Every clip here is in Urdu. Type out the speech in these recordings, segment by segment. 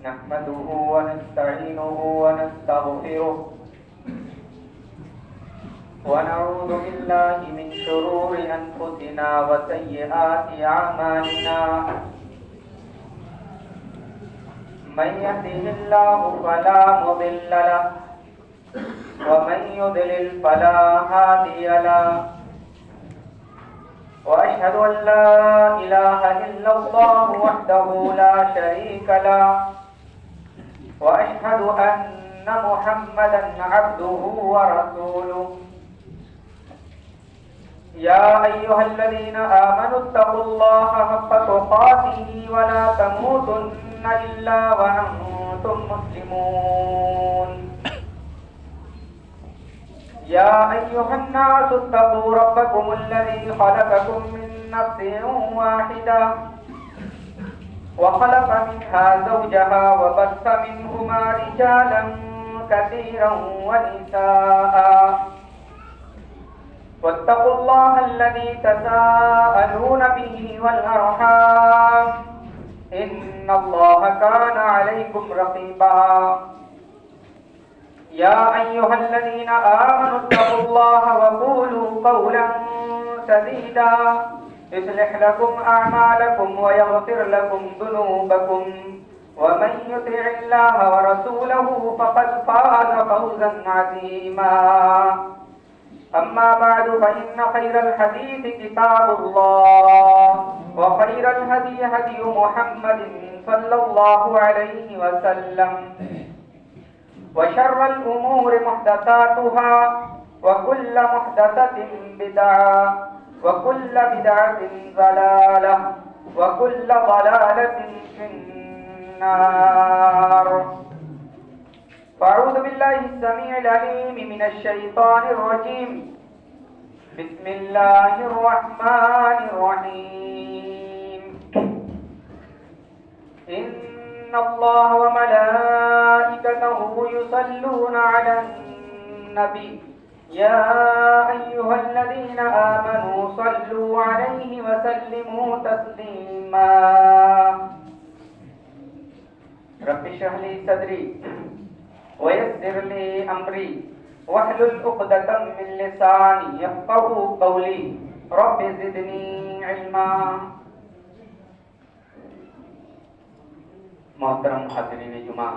نحمده ونستعينه ونستغفره ونعوذ بالله من شرور أنفسنا وسيئات أعمالنا من يهده الله فلا مضل له ومن يضلل فلا هادي له وأشهد أن لا إله إلا الله وحده لا شريك له وأشهد أن محمدا عبده ورسوله يا أيها الذين آمنوا اتقوا الله حق تقاته ولا تموتن إلا وأنتم مسلمون يا أيها الناس اتقوا ربكم الذي خلقكم من نفس واحدة وخلق منها زوجها وبث منهما رجالا كثيرا ونساء واتقوا الله الذي تساءلون به والأرحام إن الله كان عليكم رقيبا يا أيها الذين آمنوا اتقوا الله وقولوا قولا سديدا يصلح لكم أعمالكم ويغفر لكم ذنوبكم ومن يطع الله ورسوله فقد فاز فوزا عظيما أما بعد فإن خير الحديث كتاب الله وخير الهدي هدي محمد صلى الله عليه وسلم وشر الأمور محدثاتها وكل محدثة بدعة وكل بدعة ضلالة وكل ضلالة في النار فأعوذ بالله السميع العليم من الشيطان الرجيم بسم الله الرحمن الرحيم إن الله وملائكته يصلون على النبي يا أيها الذين آمنوا صلوا عليه وسلموا تسليما رب اشرح لي صدري ويسر لي أمري واحلل عقدة من لساني يفقهوا قولي رب زدني علما محترم حاضرین جمعہ،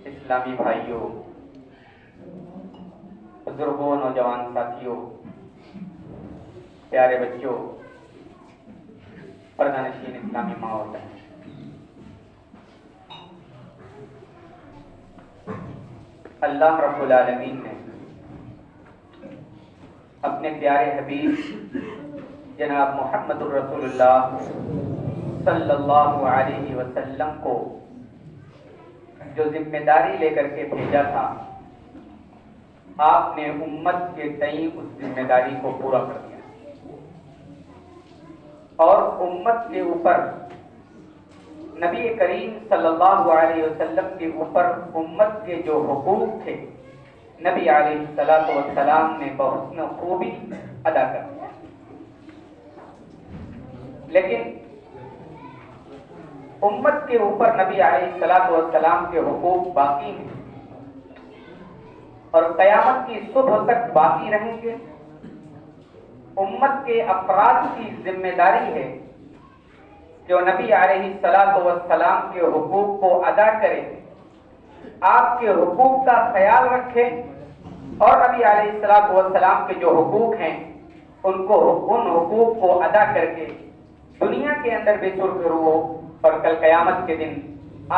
اسلامی بھائیوں، بزرگوں، نوجوان ساتھیوں، پیارے بچوں، پردہ نشین اسلامی ماں اور بہن، اللہ رب العالمین نے اپنے پیارے حبیب جناب محمد الرسول اللہ صلی اللہ علیہ وسلم کو جو ذمہ داری لے کر کے بھیجا تھا، آپ نے امت کے تئیں اس ذمہ داری کو پورا کر دیا اور امت کے اوپر، نبی کریم صلی اللہ علیہ وسلم کے اوپر امت کے جو حقوق تھے نبی علیہ السلام نے بحسن خوبی ادا کر دیا. لیکن امت کے اوپر نبی علیہ السلام کے حقوق باقی ہیں اور قیامت کی صبح تک باقی رہیں گے. امت کے افراد کی ذمہ داری ہے جو نبی علیہ السلام کے حقوق کو ادا کرے، آپ کے حقوق کا خیال رکھے اور نبی علیہ السلام کے جو حقوق ہیں ان حقوق کو ادا کر کے دنیا کے اندر بھی سرخرو ہو اور کل قیامت کے دن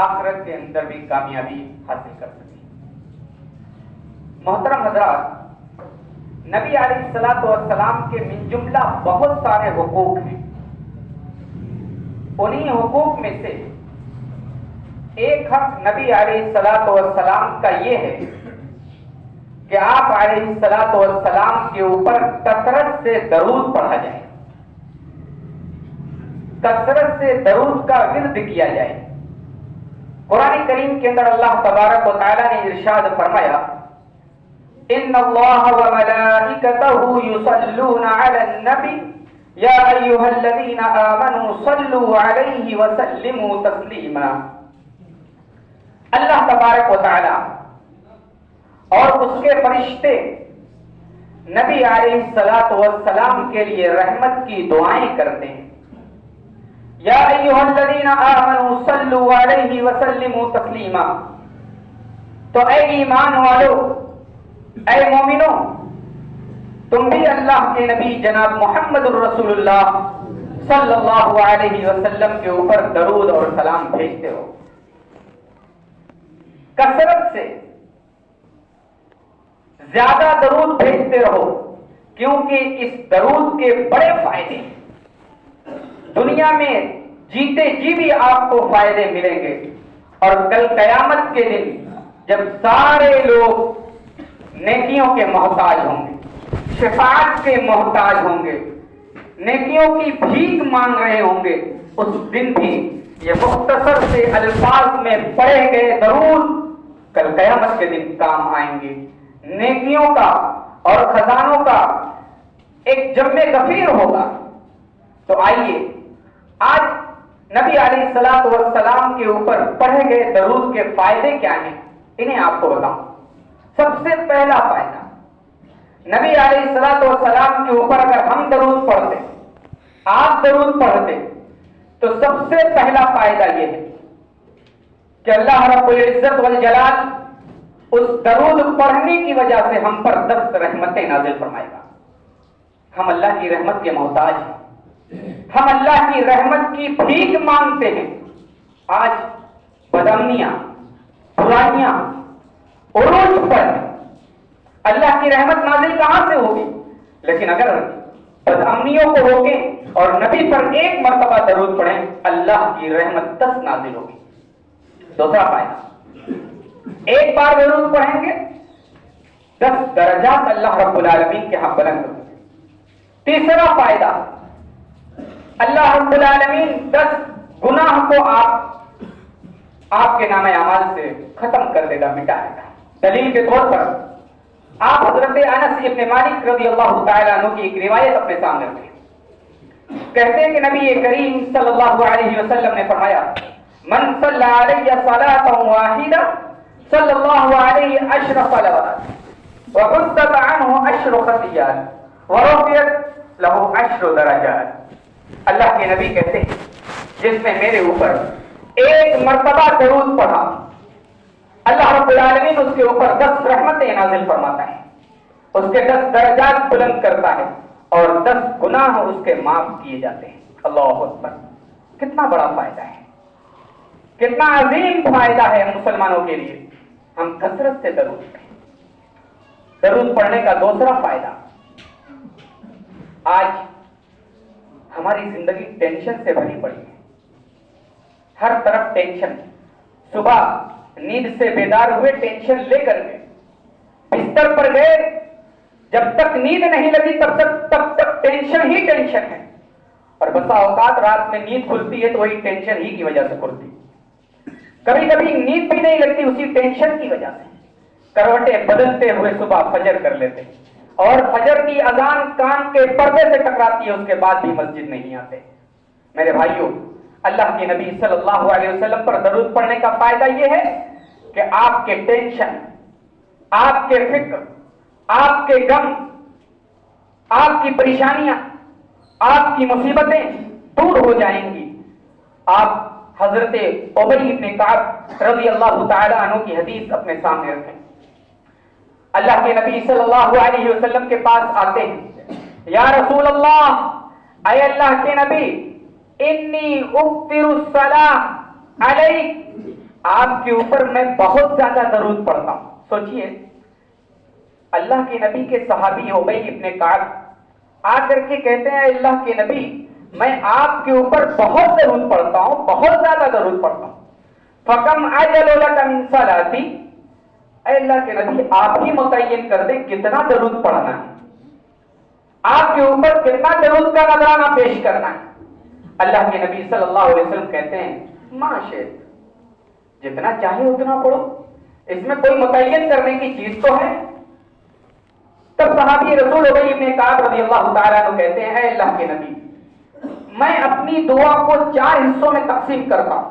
آخرت کے اندر بھی کامیابی حاصل کر سکے. محترم حضرات، نبی علیہ السلام کے من جملہ بہت سارے حقوق ہیں. انہی حقوق میں سے ایک حق نبی علیہ السلام کا یہ ہے کہ آپ علیہ السلام کے اوپر کثرت سے درود پڑھا جائے، کثرت سے درود کا ورد کیا جائے. قرآن کریم کے اندر اللہ تبارک و تعالیٰ نے ارشاد فرمایا ان اللہ وملائکتہ یصلون علی النبی یا ایھا الذین آمنوا صلوا علیہ وسلموا تسلیما۔ اللہ تبارک و تعالی اور اس کے فرشتے نبی علیہ الصلوۃ والسلام کے لیے رحمت کی دعائیں کرتے ہیں۔ یا ایھا الذین آمنوا صلوا علیہ وسلموا تسلیما۔ تو اے ایمان والو، اے مومنو، تم بھی اللہ کے نبی جناب محمد الرسول اللہ صلی اللہ علیہ وسلم کے اوپر درود اور سلام بھیجتے ہو، کثرت سے زیادہ درود بھیجتے رہو، کیونکہ اس درود کے بڑے فائدے دنیا میں جیتے جی بھی آپ کو فائدے ملیں گے، اور کل قیامت کے دن جب سارے لوگ نیکیوں کے محتاج ہوں گے، شفاعت کے محتاج ہوں گے، نیکیوں کی بھیک مانگ رہے ہوں گے، اس دن بھی یہ مختصر سے الفاظ میں پڑھے گئے درود کل قیامت کے دن کام آئیں گے۔ نیکیوں کا اور خزانوں کا ایک جمع غفیر ہوگا۔ تو آئیے آج نبی علیہ الصلوۃ والسلام کے اوپر پڑھے گئے درود کے فائدے کیا ہیں، انہیں آپ کو بتاؤں۔ سب سے پہلا فائدہ، نبی علیہ الصلوۃ والسلام کے اوپر اگر ہم درود پڑھتے، آپ درود پڑھتے، تو سب سے پہلا فائدہ یہ ہے کہ اللہ رب العزت والجلال اس درود پڑھنے کی وجہ سے ہم پر 10 رحمتیں نازل فرمائے گا۔ ہم اللہ کی رحمت کے محتاج ہیں، ہم اللہ کی رحمت کی بھیک مانگتے ہیں۔ آج بدامنیاں، برائیاں عروج پر، اللہ کی رحمت نازل کہاں سے ہوگی؟ لیکن اگر بدامنیوں کو روکیں اور نبی پر ایک مرتبہ درود پڑھیں، اللہ کی رحمت 10 نازل ہوگی۔ دوسرا فائدہ، ایک بار درود پڑھیں گے 10 درجات اللہ رب العالمین کے ہاں بلند ہوں گے۔ تیسرا فائدہ، اللہ رب العالمین 10 گناہ کو آپ کے نام اعمال سے ختم کر دے گا، مٹا دے گا۔ دلیل کے طور پر آپ حضرت انس ابن مالک رضی اللہ تعالیٰ عنہ کی ایک روایت اپنے سامنے رکھیں۔ کہتے ہیں کہ نبی کریم صلی اللہ علیہ وسلم نے فرمایا، من صلی علیہ صلاۃ واحدہ صلی اللہ علیہ 10 صلوات وحطت عنہ 10 خطیات ورفعت لہ 10 درجات۔ اللہ کے نبی کہتے ہیں جس نے میرے اوپر ایک مرتبہ درود پڑھا، اللہ رب العالمین اس کے اوپر 10 رحمتیں نازل فرماتا ہے، اس کے 10 درجات بلند کرتا ہے، اور 10 گناہ اس کے معاف کیے جاتے ہیں۔ اللہ اکبر! کتنا بڑا فائدہ ہے، کتنا عظیم فائدہ ہے مسلمانوں کے لیے۔ ہم کثرت سے درود پڑھیں۔ درود پڑھنے کا دوسرا فائدہ، آج ہماری زندگی ٹینشن سے بھری پڑی ہے، ہر طرف ٹینشن۔ صبح نیند سے بیدار ہوئے ٹینشن لے کر گئے، بستر پر گئے، جب تک نیند نہیں لگی تب تک ٹینشن ہی ٹینشن ہے، اور بسا اوقات رات میں نیند کھلتی ہے تو وہی ٹینشن ہی کی وجہ سے کھلتی۔ کبھی کبھی نیند بھی نہیں لگتی اسی ٹینشن کی وجہ سے، کروٹیں بدلتے ہوئے صبح فجر کر لیتے، اور فجر کی اذان کان کے پردے سے ٹکراتی ہے، اس کے بعد بھی مسجد نہیں آتے۔ میرے بھائیوں، اللہ کے نبی صلی اللہ علیہ وسلم پر درود پڑھنے کا فائدہ یہ ہے کہ آپ کے ٹینشن، آپ کے فکر، آپ کے غم، آپ کی پریشانیاں، آپ کی مصیبتیں دور ہو جائیں گی۔ آپ حضرت ابی بن کعب رضی اللہ تعالی عنہ کی حدیث اپنے سامنے رکھیں۔ اللہ کے نبی صلی اللہ علیہ وسلم کے پاس آتے ہیں، یا رسول اللہ، اے اللہ کے نبی، انی اکثر الصلاۃ علیک، آپ کے اوپر میں بہت زیادہ درود پڑھتا ہوں۔ سوچئے، اللہ کے نبی کے صحابی ابی بن کعب آ کر کے کہتے ہیں، اللہ کے نبی، میں آپ کے اوپر بہت درود پڑھتا ہوں، بہت زیادہ درود پڑھتا ہوں۔ فکم اجل لک من صلاتی، اے اللہ کے نبی آپ ہی متعین کر دیں کتنا درود پڑھنا ہے، آپ کے اوپر کتنا درود کا نذرانہ پیش کرنا ہے۔ اللہ کے نبی صلی اللہ علیہ وسلم کہتے ہیں، ما شئت، جتنا چاہے اتنا پڑھو، اس میں کوئی متعین کرنے کی چیز تو ہے۔ تب صحابی رسول ابی بن کعب رضی اللہ تعالیٰ عنہ کہتے ہیں، اے اللہ کے نبی، میں اپنی دعا کو 4 حصوں میں تقسیم کرتا ہوں.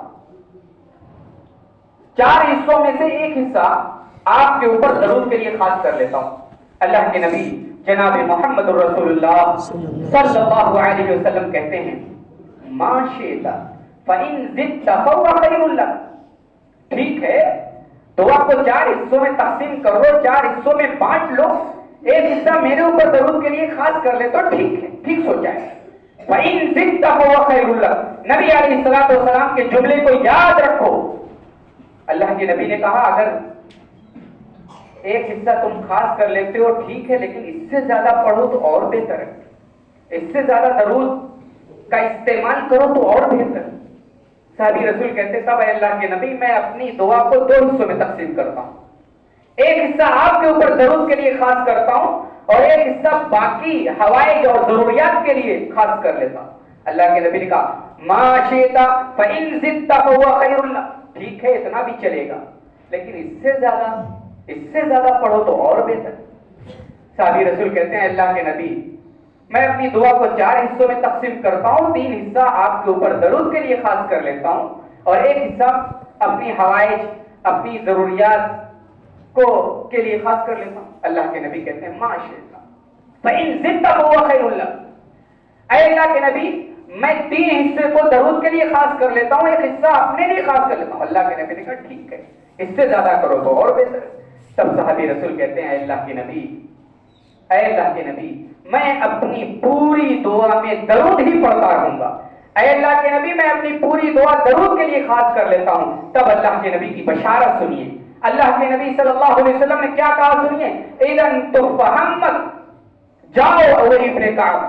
4 حصوں میں سے ایک حصہ آپ کے اوپر درود کے لیے خاص کر لیتا ہوں. اللہ کے نبی جناب محمد رسول اللہ صلی اللہ علیہ وسلم کہتے ہیں ما شئت فإن زدت فهو خير لك. ٹھیک ہے دعا کو 4 حصوں میں تقسیم کر لو, 4 حصوں میں بانٹ لو, ایک حصہ میرے اوپر درود کے لیے خاص کر لے تو ٹھیک ہے, ٹھیک سوچا ہے. فإن زدت فهو خير لك. نبی علیہ الصلوۃ والسلام کے جملے کو یاد رکھو. اللہ کے نبی نے کہا اگر ایک حصہ تم خاص کر لیتے ہو ٹھیک ہے, لیکن اس سے زیادہ پڑھو تو اور بہتر ہے, اس سے زیادہ درود کا استعمال کرو تو اور بہتر. صحابی رسول کہتے تب اے اللہ کے نبی میں اپنی دعا کو 2 حصوں میں تقسیم کرتا ہوں. ایک حصہ آپ کے اوپر درود کے لیے خاص کرتا ہوں اور ایک حصہ باقی حوائج اور ضروریات کے لیے خاص کر لیتا ہوں. اللہ کے نبی نے کہا ما شئت فإن زدت فهو خير لك. ٹھیک ہے اتنا بھی چلے گا, لیکن اس سے زیادہ پڑھو تو اور بہتر. صحابی رسول کہتے ہیں اللہ کے نبی میں اپنی دعا کو 4 حصوں میں تقسیم کرتا ہوں, 3 حصہ آپ کے اوپر درود کے لیے خاص کر لیتا ہوں اور ایک حصہ اپنی حوائج اپنی ضروریات کے لیے خاص کر لیتا ہوں. اللہ کے نبی کہتے ہیں ما شئت فإن زدت فهو خير لك. اے اللہ کے نبی میں 3 حصے کو درود کے لیے خاص کر لیتا ہوں, ایک حصہ اپنے لیے خاص کر لیتا ہوں. اللہ کے نبی نے کہا ٹھیک ہے اس سے زیادہ کرو تو اور بہتر. تب صحابی رسول کہتے ہیں اے اللہ کے نبی میں اپنی پوری دعا میں درود ہی پڑھتا رہوں گا. اے اللہ کے نبی میں اپنی پوری دعا درود کے لیے خاص کر لیتا ہوں. تب اللہ کے نبی کی بشارت سنیے. اللہ کے نبی صلی اللہ علیہ وسلم نے کیا کہا سنیے, اذن تفہمت جاؤ اولی ابن کعب,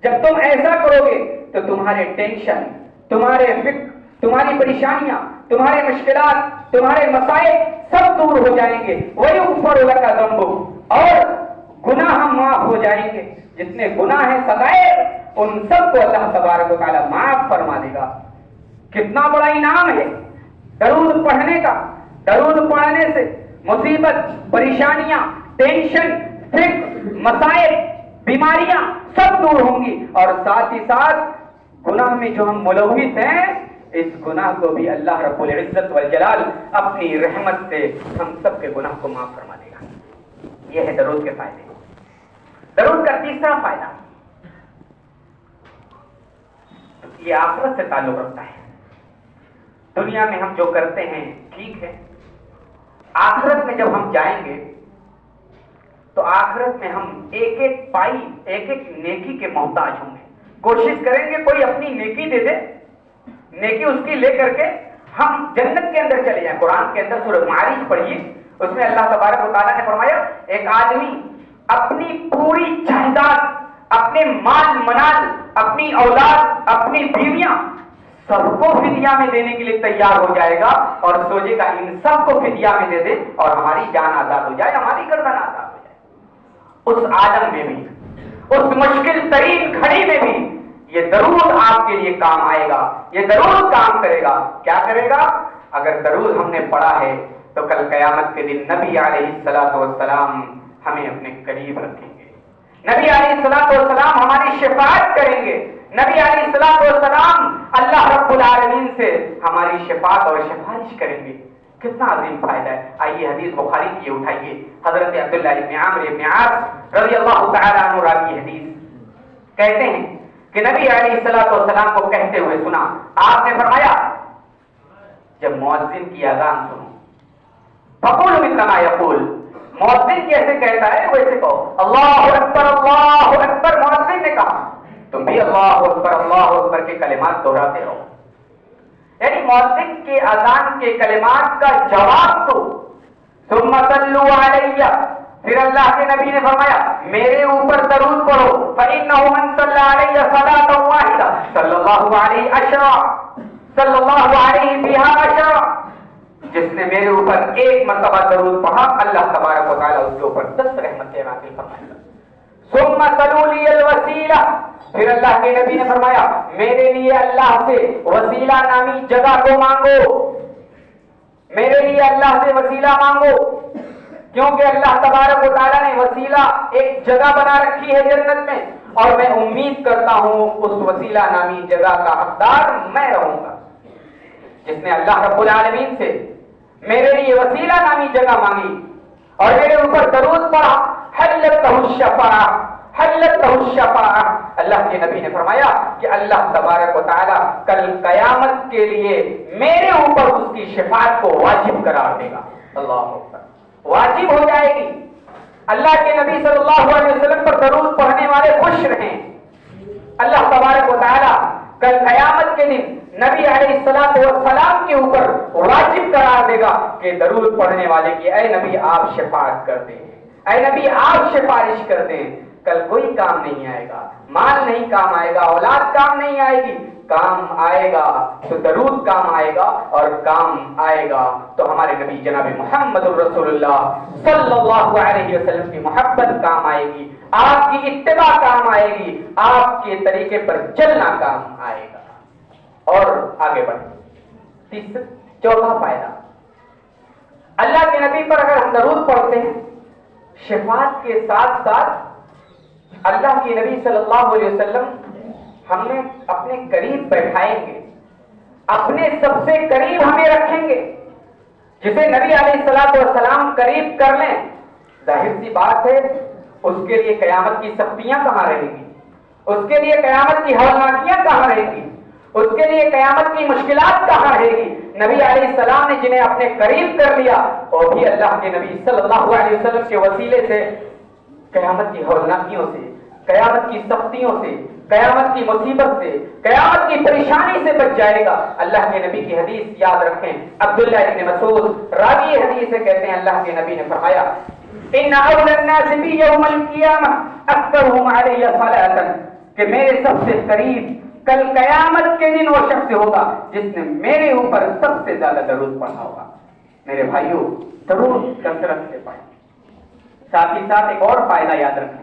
جب تم ایسا کرو گے تو تمہارے ٹینشن, تمہارے فکر, تمہاری پریشانیاں, تمہارے مشکلات, تمہارے مسائل سب دور ہو جائیں گے. وَيُغْفَرُ لَكَ ذَنْبُكَ, اور گناہ معاف ہو جائیں گے. جتنے گناہ ہیں صغائر ان سب کو اللہ تبارک و تعالی معاف فرما دے گا. کتنا بڑا انعام ہے درود پڑھنے کا. درود پڑھنے سے مصیبت, پریشانیاں, ٹینشن, فکر, مسائل, بیماریاں سب دور ہوں گی, اور ساتھ ہی ساتھ گناہ میں جو ہم ملوث ہیں اس گناہ کو بھی اللہ رب العزت والجلال اپنی رحمت سے ہم سب کے گناہ کو معاف فرما دے گا. یہ ہے درود کے فائدے. درود کا تیسرا فائدہ یہ آخرت سے تعلق رکھتا ہے. دنیا میں ہم جو کرتے ہیں ٹھیک ہے, آخرت میں جب ہم جائیں گے تو آخرت میں ہم ایک پائی, ایک نیکی کے محتاج ہوں گے. کوشش کریں گے کوئی اپنی نیکی دے دے, نیکی اس کی لے کر کے ہم جنت کے اندر چلے جائیں. قرآن کے اندر سورہ معارج پڑھیے, اس میں اللہ تبارک و تعالیٰ نے فرمایا ایک آدمی اپنی پوری جائیداد, اپنے مال منال, اپنی اولاد, اپنی بیویاں سب کو فدیہ میں دینے کے لیے تیار ہو جائے گا اور سوچے گا ان سب کو فدیہ میں دے دے اور ہماری جان آزاد ہو جائے, ہماری گردن آزاد ہو جائے. اس عالم میں بھی, اس مشکل ترین گھڑی میں بھی یہ درود آپ کے لیے کام آئے گا. یہ درود کام کرے گا. کیا کرے گا؟ اگر درود ہم نے پڑھا ہے تو کل قیامت کے دن نبی علیہ الصلوۃ والسلام ہمیں اپنے قریب رکھیں گے. نبی علیہ الصلوۃ والسلام ہماری شفاعت کریں گے. نبی علیہ الصلوۃ والسلام اللہ رب العالمین سے ہماری شفاعت اور سفارش کریں گے. کتنا عظیم فائدہ ہے. آئیے حدیث بخاری کی اٹھائیے, حضرت عبداللہ ابن عامر ابن عاص رضی اللہ تعالی عنہ راوی حدیث کہتے ہیں کہ نبی علیہ الصلوۃ والسلام کو کہتے ہوئے سنا. آپ نے فرمایا جب مؤذن کی اذان سنو فقولوا مثل ما یقول, مؤذن کیسے کہتا ہے ویسے کہو. اللہ اکبر اللہ اکبر مؤذن نے کہا, تم بھی اللہ اکبر کے کلمات دہراتے رہو. یعنی مؤذن کے اذان کے کلمات کا جواب دو. ثم صلوا علیہ, پھر اللہ کے نبی نے فرمایا میرے اوپر درود پڑھو. فإنه من صلى علي صلاة واحدة صلى الله عليه عشرا صلى الله عليه بها عشرا, جس نے میرے اوپر ایک مرتبہ درود پڑھا اللہ تبارک و تعالی اس کے اوپر 10 رحمتیں نازل فرمائے گا. ثم صلوا لي الوسیلہ, پھر اللہ کے نبی نے فرمایا میرے لیے اللہ سے وسیلہ نامی جگہ کو مانگو. میرے لیے اللہ سے وسیلہ مانگو, کیونکہ اللہ تبارک و تعالیٰ نے وسیلہ ایک جگہ بنا رکھی ہے جنت میں, اور میں امید کرتا ہوں اس وسیلہ نامی جگہ کا حقدار میں رہوں گا۔ جس نے اللہ رب العالمین سے میرے لیے وسیلہ نامی جگہ مانگی اور میرے اوپر درود پڑھا، حلت لہ الشفاعہ، حلت لہ الشفاعہ، اللہ کے نبی نے فرمایا کہ اللہ تبارک و تعالی کل قیامت کے لیے میرے اوپر اس کی شفاعت کو واجب قرار دے گا۔ اللہ اکبر، واجب ہو جائے گی۔ اللہ کے نبی صلی اللہ علیہ وسلم پر درود پڑھنے والے خوش رہیں، اللہ تبارک و تعالی کل قیامت کے دن نبی علیہ السلام کے اوپر واجب قرار دے گا کہ درود پڑھنے والے کی اے نبی آپ شفاعت کر دیں، اے نبی آپ سفارش کر دیں۔ کل کوئی کام نہیں آئے گا، مال نہیں کام آئے گا، اولاد کام نہیں آئے گی، کام آئے گا تو درود کام آئے گا، اور کام آئے گا تو ہمارے نبی جناب محمد الرسول اللہ صلی اللہ علیہ وسلم کی محبت کام آئے گی، آپ کی اتباع کام آئے گی، آپ کے طریقے پر چلنا کام آئے گا۔ اور آگے بڑھیں، چوتھا فائدہ، اللہ کے نبی پر اگر ہم درود پڑھتے ہیں شفاعت کے ساتھ ساتھ اللہ کے نبی صلی اللہ علیہ وسلم ہمیں اپنے قریب بیٹھائیں گے، اپنے سب سے قریب ہمیں رکھیں گے۔ جسے نبی علیہ السلام قریب کر لیں، ظاہر سی بات ہے اس کے لیے قیامت کی سختیاں کہاں رہیں گی، اس کے لیے قیامت کی ہولناکیاں کہاں رہیں گی، اس کے لیے قیامت کی مشکلات کہاں رہے گی۔ نبی علیہ السلام نے جنہیں اپنے قریب کر لیا وہ بھی اللہ کے نبی صلی اللہ علیہ وسلم کے وسیلے سے قیامت کی ہولناکیوں سے، قیامت کی سختیوں سے، قیامت کی مصیبت سے، قیامت کی پریشانی سے بچ جائے گا۔ اللہ کے نبی کی حدیث یاد رکھیں، عبداللہ ابن مسعود راوی حدیث سے کہتے ہیں اللہ کے نبی نے فرمایا ان اول الناس بی یوم القیامہ اکثرهم علی صلاۃ، کہ میرے سب سے قریب کل قیامت کے دن وہ شخص ہوگا جس نے میرے اوپر سب سے زیادہ درود پڑھا ہوگا۔ میرے بھائیوں، درود کثرت سے پڑھیں۔ ساتھ ہی ساتھ ایک اور فائدہ یاد رکھیں،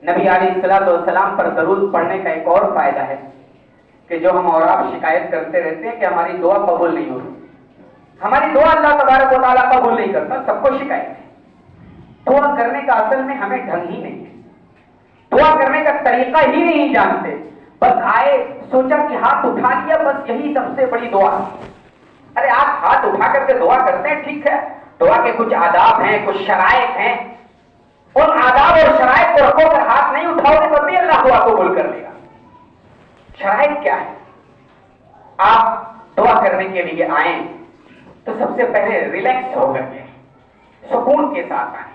نبی علیہ السلام پر درود پڑھنے کا ایک اور فائدہ ہے کہ جو ہم اور آپ شکایت کرتے رہتے ہیں کہ ہماری دعا قبول نہیں ہوتی، ہماری دعا اللہ تبارک و تعالیٰ قبول نہیں کرتا، سب کو شکایت ہے۔ دعا کرنے کا اصل میں ہمیں ڈھنگ ہی نہیں ہے، دعا کرنے کا طریقہ ہی نہیں جانتے، بس آئے سوچا کہ ہاتھ اٹھا لیا، بس یہی سب سے بڑی دعا۔ ارے آپ ہاتھ اٹھا کر کے دعا کرتے ہیں، ٹھیک ہے، دعا کے کچھ آداب ہیں، کچھ شرائط ہیں، ان آداب اور شرائط کو رکھو، کر ہاتھ نہیں اٹھاؤ گے تب بھی اللہ دعا قبول کر لے گا۔ شرائط کیا ہے؟ آپ دعا کرنے کے لیے آئیں تو سب سے پہلے ریلیکس ہو کر کے سکون کے ساتھ آئیں،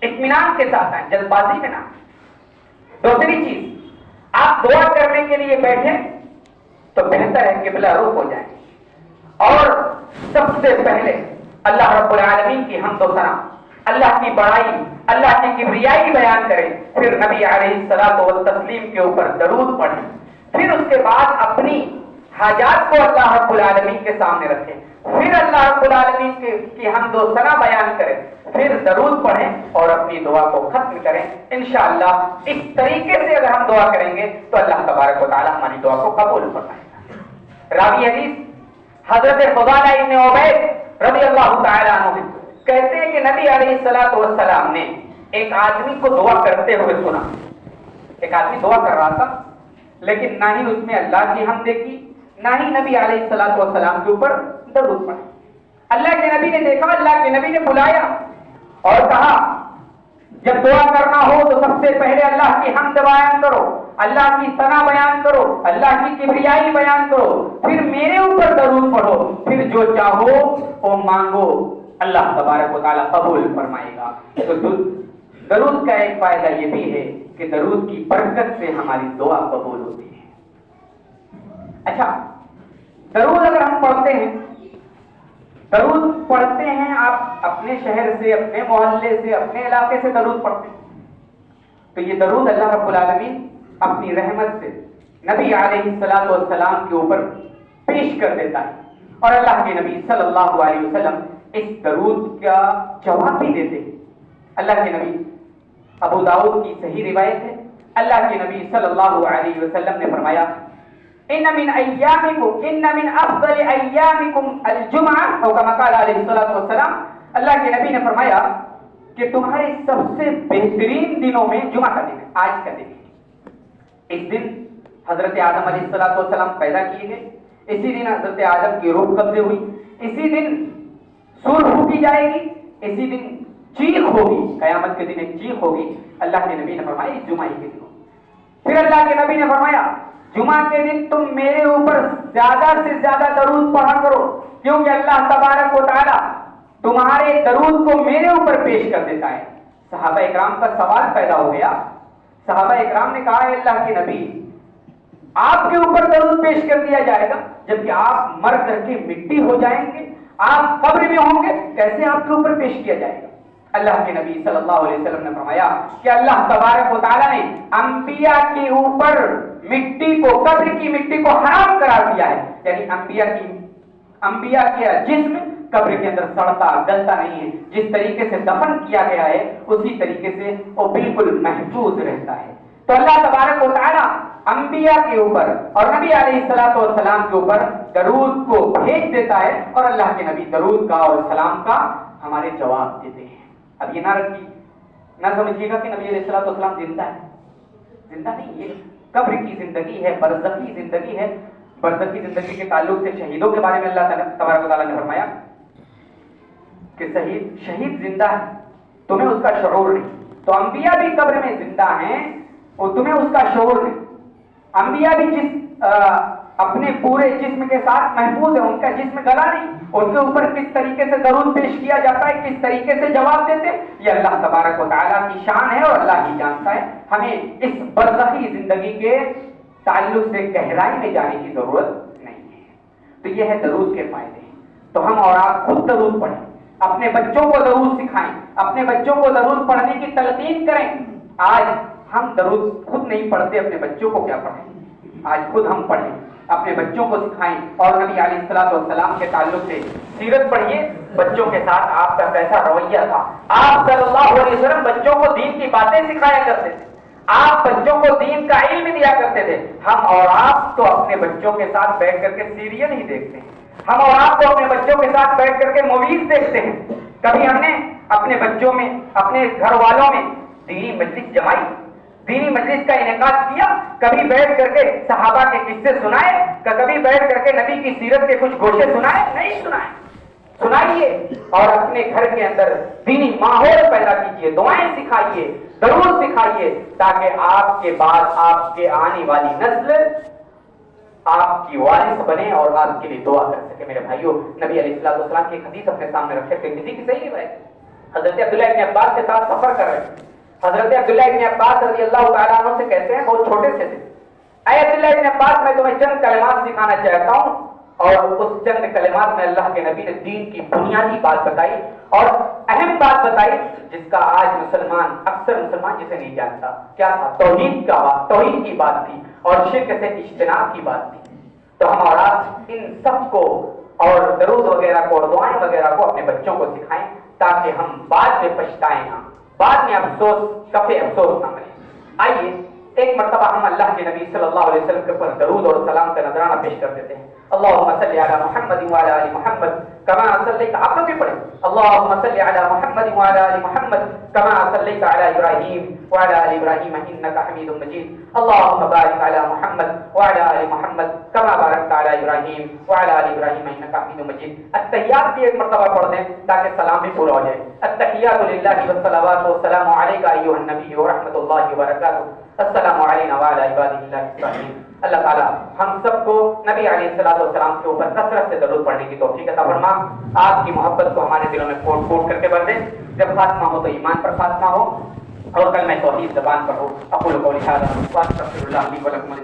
اطمینان کے ساتھ آئیں، جلد بازی میں نہ آئیں۔ دوسری چیز، آپ دعا کرنے کے لیے بیٹھیں تو بہتر ہے کہ قبلہ رخ ہو جائیں، اور سب سے پہلے اللہ رب العالمین کی حمد و ثنا، اللہ کی بڑائی، اللہ کی کبریائی بیان کریں، پھر نبی علیہ الصلوۃ والتسلیم کے اوپر درود پڑھیں، پھر اس کے بعد اپنی حاجات کو اللہ رب العالمین کے سامنے رکھیں، پھر اللہ رب العالمین کی حمد و ثنا بیان کریں، پھر درود پڑھیں اور اپنی دعا کو ختم کریں۔ انشاءاللہ اس طریقے سے اگر ہم دعا کریں گے تو اللہ تبارک و تعالی ہماری دعا کو قبول فرمائے گا۔ راوی حدیث حضرت فضالہ ابن عبید رضی اللہ تعالی عنہ کہتے ہیں کہ نبی علیہ السلام نے ایک آدمی کو دعا کرتے ہوئے سنا۔ ایک آدمی دعا کر رہا تھا لیکن نہ ہی اس نے اللہ کی حمد دیکھی، نہ ہی نبی علیہ السلام کے اوپر درود پڑھا۔ اللہ کے نبی نے دیکھا، اللہ کے نبی نے بلایا اور کہا جب دعا کرنا ہو تو سب سے پہلے اللہ کی حمد بیان کرو، اللہ کی ثنا بیان کرو، اللہ کی کبریائی بیان کرو، پھر میرے اوپر درود پڑھو، پھر جو چاہو وہ مانگو، اللہ تبارک و تعالیٰ قبول فرمائے گا۔ تو درود کا ایک فائدہ یہ بھی ہے کہ درود کی برکت سے ہماری دعا قبول ہوتی ہے۔ اچھا، درود اگر ہم پڑھتے ہیں، درود پڑھتے ہیں، آپ اپنے شہر سے، اپنے محلے سے، اپنے علاقے سے درود پڑھتے ہیں، تو یہ درود اللہ رب العالمین اپنی رحمت سے نبی علیہ السلام کے اوپر پیش کر دیتا ہے، اور اللہ کے نبی صلی اللہ علیہ وسلم اس درود کا جواب بھی دیتے ہیں۔ اللہ کے نبی، ابو داؤد کی صحیح روایت ہے، اللہ کے نبی صلی اللہ علیہ وسلم نے فرمایا ان من افضل ایامکم الجمعہ، او کما قال علیہ السلام، اللہ کے نبی نے فرمایا کہ تمہارے سب سے بہترین دنوں میں جمعہ کا دن ہے، آج کا دن ہے۔ اس دن حضرت آدم علیہ السلام پیدا کیے گئے، اسی دن حضرت آدم کی روح قبض ہوئی، اسی دن سور پھونکی جائے گی، اسی دن چیخ ہوگی، قیامت کے دن ایک چیخ ہوگی۔ اللہ کے نبی نے فرمایا اس جمعہ کے دن، پھر اللہ کے نبی نے فرمایا جمعہ کے دن تم میرے اوپر زیادہ سے زیادہ درود پڑھا کرو، کیونکہ اللہ تبارک و تعالی تمہارے درود کو میرے اوپر پیش کر دیتا ہے۔ صحابہ اکرام کا سوال پیدا ہو گیا، صحابہ اکرام نے کہا اے اللہ کے نبی، آپ کے اوپر درود پیش کر دیا جائے گا جبکہ آپ مر کر کے مٹی ہو جائیں گے، آپ قبر میں ہوں گے، کیسے آپ کے اوپر پیش کیا جائے گا؟ اللہ کے نبی صلی اللہ علیہ وسلم نے فرمایا کہ اللہ تبارک و تعالیٰ نے انبیاء کے اوپر مٹی کو، قبر کی مٹی کو حرام قرار دیا ہے، یعنی انبیاء کا جسم قبر کے اندر سڑتا گلتا نہیں ہے، جس طریقے سے دفن کیا گیا ہے اسی طریقے سے وہ بالکل محفوظ رہتا ہے۔ تو اللہ تبارک و تعالیٰ انبیاء کے اوپر اور نبی علیہ السلام کے اوپر درود کو بھیج دیتا ہے، اور اللہ کے نبی درود کا اور سلام کا ہمارے جواب دیتے ہیں۔ اب یہ نہ سمجھیے گا کہ نبی علیہ السلام زندہ ہے، زندہ نہیں، یہ قبر کی زندگی ہے، برزخی زندگی ہے۔ برزخی زندگی کے تعلق سے شہیدوں کے بارے میں اللہ تبارک و تعالیٰ نے فرمایا کہ شہید زندہ ہے، تمہیں اس کا شعور نہیں۔ تو انبیاء بھی قبر میں زندہ ہیں اور تمہیں اس کا شعور نہیں۔ انبیاء بھی اپنے پورے جسم کے ساتھ محفوظ ہے، ان کا جسم گلا نہیں، ان کے اوپر کس طریقے سے درود پیش کیا جاتا ہے، کس طریقے سے جواب دیتے، یہ اللہ تبارک و تعالیٰ کی شان ہے اور اللہ ہی جانتا ہے۔ ہمیں اس برزخی زندگی کے تعلق سے گہرائی میں جانے کی ضرورت نہیں ہے۔ تو یہ ہے درود کے فائدے۔ تو ہم اور آپ خود درود پڑھیں، اپنے بچوں کو درود سکھائیں، اپنے بچوں کو درود پڑھنے کی تلقین کریں۔ آج ہم درود خود نہیں پڑھتے، اپنے بچوں کو کیا پڑھیں؟ آج خود ہم پڑھیں، اپنے بچوں کو سکھائیں، اور نبی علیہ السلام کے تعلق سے سیرت پڑھیے، بچوں کے ساتھ آپ کا کیسا رویہ تھا۔ آپ صلی اللہ علیہ وسلم بچوں کو دین کی باتیں سکھایا کرتے تھے، آپ بچوں کو دین کا علم دیا کرتے تھے۔ ہم اور آپ تو اپنے بچوں کے ساتھ بیٹھ کر کے سیریل ہی دیکھتے ہیں، ہم اور آپ تو اپنے بچوں کے ساتھ بیٹھ کر کے موویز دیکھتے ہیں۔ کبھی ہم نے اپنے بچوں میں، اپنے گھر والوں میں دینی مجلس جمائی، دینی مجلس کا انعقاد کیا، کبھی بیٹھ کر کے صحابہ کے قصے سنائے، کبھی بیٹھ کر کے نبی کی سیرت کے کچھ گوشے سنائے؟ نہیں سنائے۔ سنائیے اور اپنے گھر کے اندر دینی ماحول پیدا کیجیے، دعائیں سکھائیے، درود سکھائیے، تاکہ آپ کے بعد آپ کے آنے والی نسل آپ کی وارث بنے اور آپ کے لیے دعا کر سکے۔ میرے بھائیوں، نبی علیہ السلام کی ایک حدیث اپنے سامنے رکھے تھے، کسی کی صحیح روایت، حضرت عبداللہ ابن عباس کے ساتھ سفر کر رہے تھے۔ حضرت عبداللہ ابن عباس رضی اللہ تعالیٰ عنہ سے کہتے ہیں، بہت چھوٹے سے تھے، اے عبداللہ ابن عباس، میں تمہیں چند کلمات سکھانا چاہتا ہوں۔ اور اس چند کلمات میں اللہ کے نبی نے دین کی بنیادی بات بتائی اور اہم بات بتائی، جس کا آج اکثر مسلمان جسے نہیں جانتا۔ کیا تھا؟ توحید کی بات تھی اور شرک سے اجتناب کی بات تھی۔ تو ہم اور آپ ان سب کو اور درود وغیرہ کو اور دعائیں وغیرہ کو اپنے بچوں کو سکھائیں، تاکہ ہم بعد میں پچھتائیں نہ، بعد میں کفے افسوس نہ ملے۔ آئیے ایک مرتبہ ہم اللہ کے نبی صلی اللہ علیہ وسلم کے اوپر درود اور سلام کا نذرانہ پیش کر دیتے ہیں۔ اللهم صل على محمد وعلى ال محمد كما صليت، آپ بھی پڑھیں، اللهم صل على محمد وعلى ال محمد كما صليت على ابراهيم وعلى ال ابراهيم انك حميد مجيد، اللهم بارك على محمد وعلى ال محمد كما باركت على ابراهيم وعلى ال ابراهيم انك حميد مجيد۔ التحیات بھی ایک مرتبہ پڑھ دیں تاکہ سلام بھی پورا ہو جائے۔ التحیات للہ والصلوات والسلام علیک ایھا النبی ورحمۃ اللہ وبرکاتہ، السلام علینا وعلی عباد اللہ الصالحین۔ اللہ تعالیٰ ہم سب کو نبی علیہ السلام کے اوپر کثرت سے درود پڑھنے کی توفیق عطا فرما، آپ کی محبت کو ہمارے دلوں میں پھوٹ پھوٹ کر کے بھر دے۔ جب خاتمہ ہو تو ایمان پر خاتمہ ہو اور کلمہ توحید زبان پر ہو۔ اقول قولی ھذا واستغفر اللہ لی ولکم۔